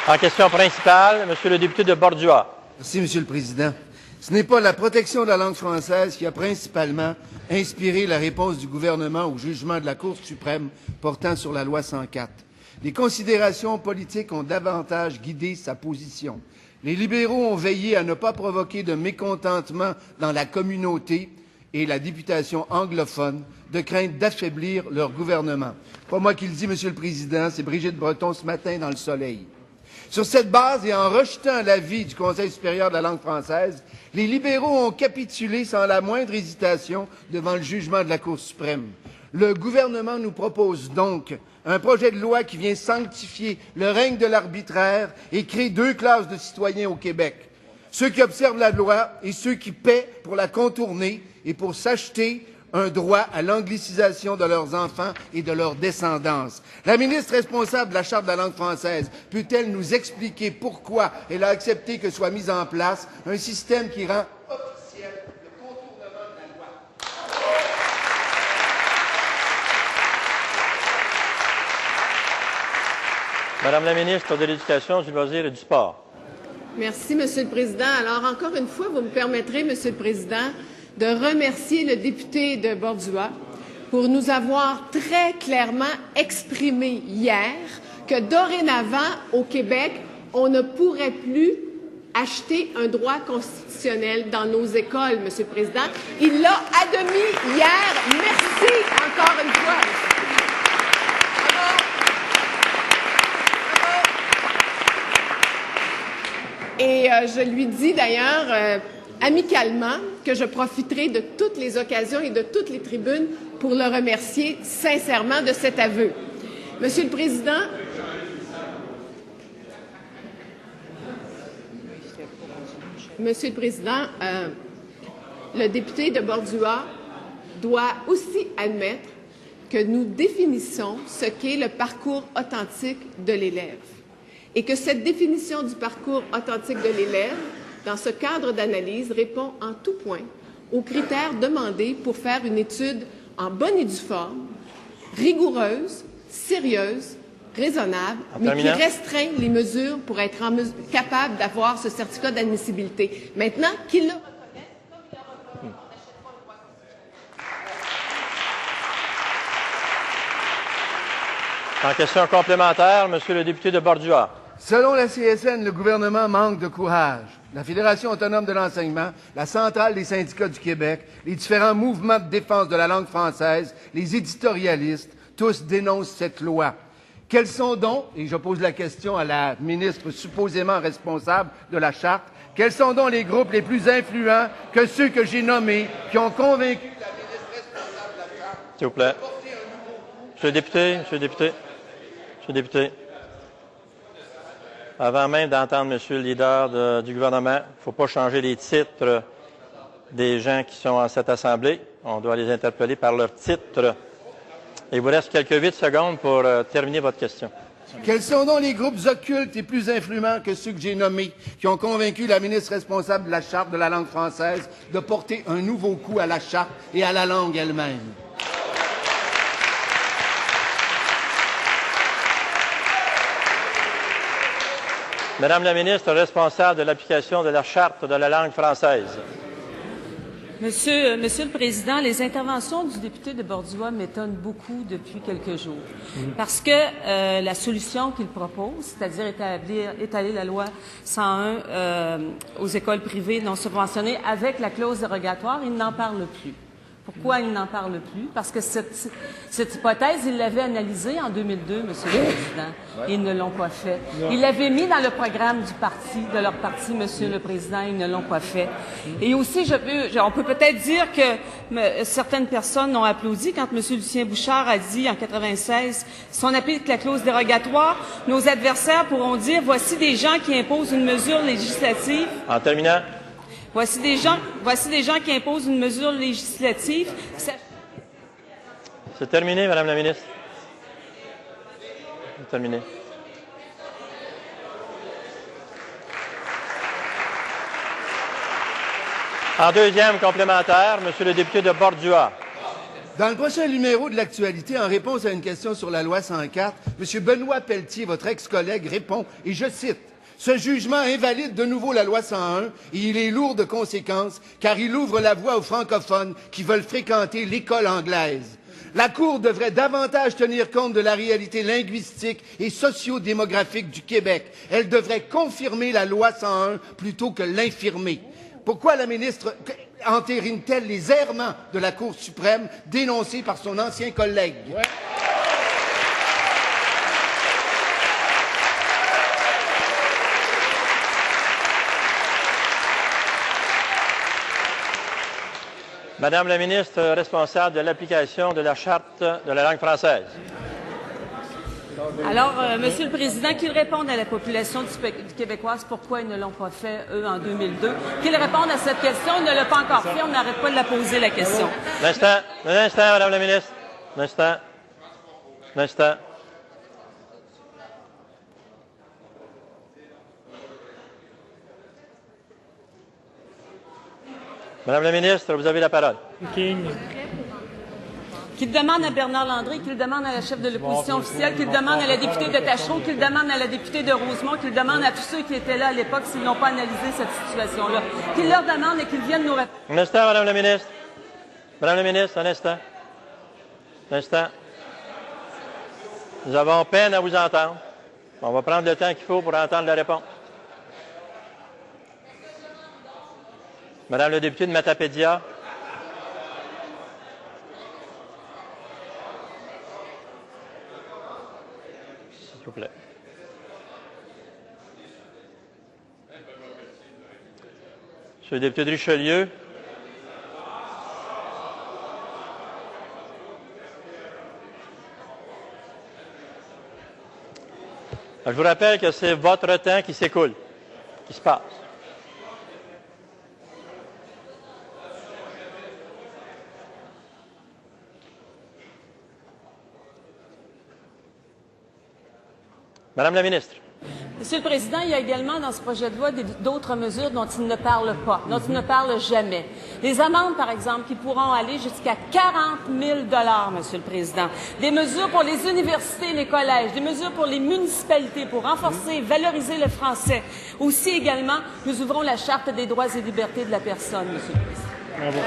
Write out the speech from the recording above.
En question principale, Monsieur le député de Bordua. Merci, Monsieur le Président. Ce n'est pas la protection de la langue française qui a principalement inspiré la réponse du gouvernement au jugement de la Cour suprême portant sur la loi 104. Les considérations politiques ont davantage guidé sa position. Les libéraux ont veillé à ne pas provoquer de mécontentement dans la communauté et la députation anglophone, de crainte d'affaiblir leur gouvernement. Pas moi qui le dis, Monsieur le Président, c'est Brigitte Breton ce matin dans Le Soleil. Sur cette base et en rejetant l'avis du Conseil supérieur de la langue française, les libéraux ont capitulé sans la moindre hésitation devant le jugement de la Cour suprême. Le gouvernement nous propose donc un projet de loi qui vient sanctifier le règne de l'arbitraire et créer deux classes de citoyens au Québec. Ceux qui observent la loi et ceux qui paient pour la contourner et pour s'acheter un droit à l'anglicisation de leurs enfants et de leur descendance. La ministre responsable de la Charte de la langue française peut-elle nous expliquer pourquoi elle a accepté que soit mis en place un système qui rend officiel le contournement de la loi? Madame la ministre de l'Éducation, du loisir et du sport. Merci, Monsieur le Président. Alors, encore une fois, vous me permettrez, Monsieur le Président, de remercier le député de Bordua pour nous avoir très clairement exprimé hier que dorénavant, au Québec, on ne pourrait plus acheter un droit constitutionnel dans nos écoles, Monsieur le Président. Il l'a admis hier. Merci encore une fois. Et je lui dis d'ailleurs amicalement que je profiterai de toutes les occasions et de toutes les tribunes pour le remercier sincèrement de cet aveu. Monsieur le Président, le député de Bordua doit aussi admettre que nous définissons ce qu'est le parcours authentique de l'élève et que cette définition du parcours authentique de l'élève, dans ce cadre d'analyse, répond en tout point aux critères demandés pour faire une étude en bonne et due forme, rigoureuse, sérieuse, raisonnable, mais qui restreint les mesures pour être capable d'avoir ce certificat d'admissibilité. Maintenant, qu'il le reconnaisse comme il a reconnu en achèvant le droit constitutionnel. En question complémentaire, Monsieur le député de Bordua. Selon la CSN, le gouvernement manque de courage. La Fédération autonome de l'enseignement, la Centrale des syndicats du Québec, les différents mouvements de défense de la langue française, les éditorialistes, tous dénoncent cette loi. Quels sont donc, et je pose la question à la ministre supposément responsable de la Charte, quels sont donc les groupes les plus influents que ceux que j'ai nommés qui ont convaincu la ministre responsable de la Charte S'il vous plaît. de porter un nouveau coup? Monsieur le député. Avant même d'entendre Monsieur le leader du gouvernement, il ne faut pas changer les titres des gens qui sont en cette Assemblée. On doit les interpeller par leur titre. Il vous reste quelques 8 secondes pour terminer votre question. Quels sont donc les groupes occultes et plus influents que ceux que j'ai nommés qui ont convaincu la ministre responsable de la Charte de la langue française de porter un nouveau coup à la Charte et à la langue elle-même? Madame la ministre responsable de l'application de la Charte de la langue française. Monsieur le Président, les interventions du député de Bordua m'étonnent beaucoup depuis quelques jours. Parce que la solution qu'il propose, c'est-à-dire étaler la loi 101 aux écoles privées non subventionnées avec la clause dérogatoire, il n'en parle plus. Pourquoi il n'en parle plus? Parce que cette hypothèse, ils l'avaient analysée en 2002, Monsieur le Président. Ils ne l'ont pas fait. Ils l'avaient mis dans le programme de leur parti, Monsieur le Président. Ils ne l'ont pas fait. Et aussi, on peut peut-être dire que certaines personnes ont applaudi quand Monsieur Lucien Bouchard a dit en 96, si on applique la clause dérogatoire, nos adversaires pourront dire, voici des gens qui imposent une mesure législative. En terminant. Voici des gens qui imposent une mesure législative. C'est terminé, Madame la ministre. C'est terminé. En deuxième complémentaire, Monsieur le député de Bordua. Dans le prochain numéro de l'Actualité, en réponse à une question sur la loi 104, M. Benoît Pelletier, votre ex-collègue, répond, et je cite, « Ce jugement invalide de nouveau la loi 101 et il est lourd de conséquences car il ouvre la voie aux francophones qui veulent fréquenter l'école anglaise. La Cour devrait davantage tenir compte de la réalité linguistique et socio-démographique du Québec. Elle devrait confirmer la loi 101 plutôt que l'infirmer. » Pourquoi la ministre entérine-t-elle les errements de la Cour suprême dénoncés par son ancien collègue? Ouais. Madame la ministre responsable de l'application de la Charte de la langue française. Alors, Monsieur le Président, qu'ils répondent à la population québécoise pourquoi ils ne l'ont pas fait, eux, en 2002. Qu'ils répondent à cette question. Ils ne l'ont pas encore fait. On n'arrête pas de la poser, la question. Un instant, Madame la ministre. Un instant. Madame la ministre, vous avez la parole. Qu'il demande à Bernard Landry, qu'il demande à la chef de l'opposition officielle, qu'il demande à la députée de Tachereau, qu'il demande à la députée de Rosemont, qu'il demande à tous ceux qui étaient là à l'époque s'ils n'ont pas analysé cette situation-là. Qu'il leur demande et qu'ils viennent nous répondre. Un instant, Madame la ministre. Madame la ministre, un instant. Nous avons peine à vous entendre. On va prendre le temps qu'il faut pour entendre la réponse. Madame la députée de Matapédia. S'il vous plaît. Monsieur le député de Richelieu. Je vous rappelle que c'est votre temps qui s'écoule, qui se passe. Madame la ministre. Monsieur le Président, il y a également dans ce projet de loi d'autres mesures dont il ne parle pas, dont il ne parle jamais. Les amendes, par exemple, qui pourront aller jusqu'à 40 000 $, Monsieur le Président. Des mesures pour les universités et les collèges, des mesures pour les municipalités pour renforcer et valoriser le français. Aussi également, nous ouvrons la Charte des droits et libertés de la personne, Monsieur le Président. Bravo.